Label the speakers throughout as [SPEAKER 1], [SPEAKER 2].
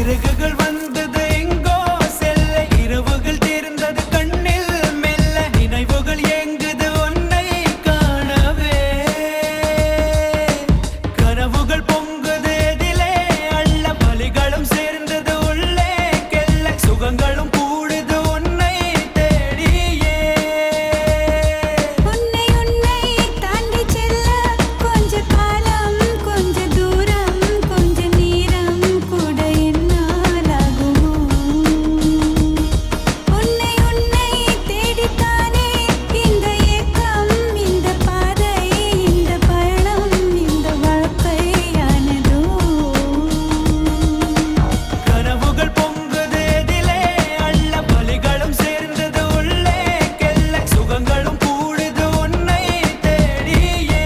[SPEAKER 1] இறகுகள் வந்தது எங்கோ செல்ல இரவுகள் தீர்ந்தது கண்ணில் மெல்ல நினைவுகள் ஏங்குது உன்னை காணவே கனவுகள் பொங்குது எதிலே அள்ள வலிகளும் சேர்ந்தது உள்ளே கெல்ல சுகங்களும் கூடுது உன்னை தேடியே
[SPEAKER 2] உன்னை தாண்டி செல்ல கொஞ்ச காலம் கொஞ்ச தூரம் கொஞ்ச நேரம் கூட என்னாலாகுமோ உன்னை தேடித்தானே இந்த ஏக்கம் இந்த பாதை இந்த பயணம் இந்த வாழ்க்கையானதோ
[SPEAKER 1] கனவுகள் பொங்குது எதிலே அள்ள வலிகளும் சேர்ந்தது உள்ளே கெல்ல சுகங்களும் கூடுது உன்னை தேடியே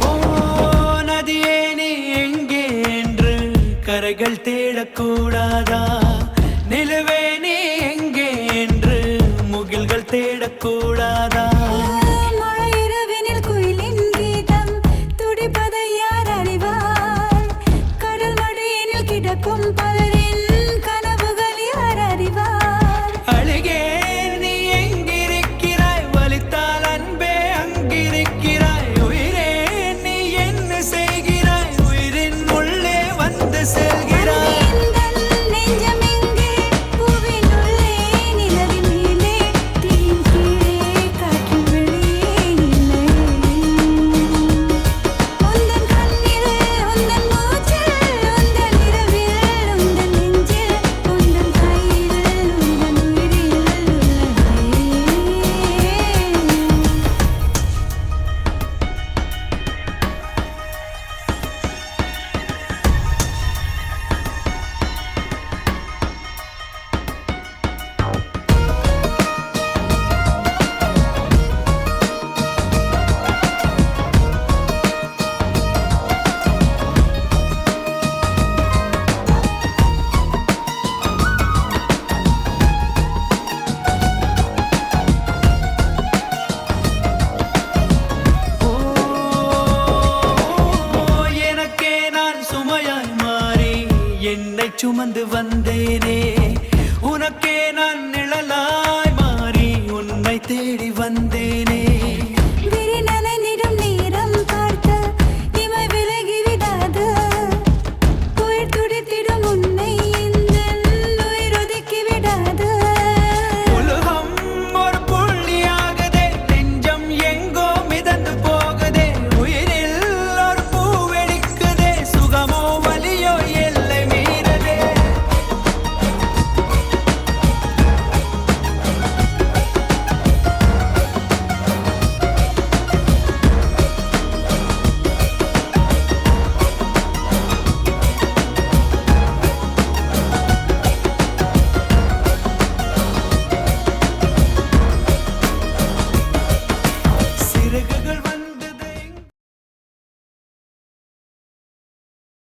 [SPEAKER 1] ஓ நதியே நீ எங்கே என்று கரைகள் தேடக்கூடாதா நிலவே நீ எங்கே என்று முகில்கள் தேடக்கூடாதா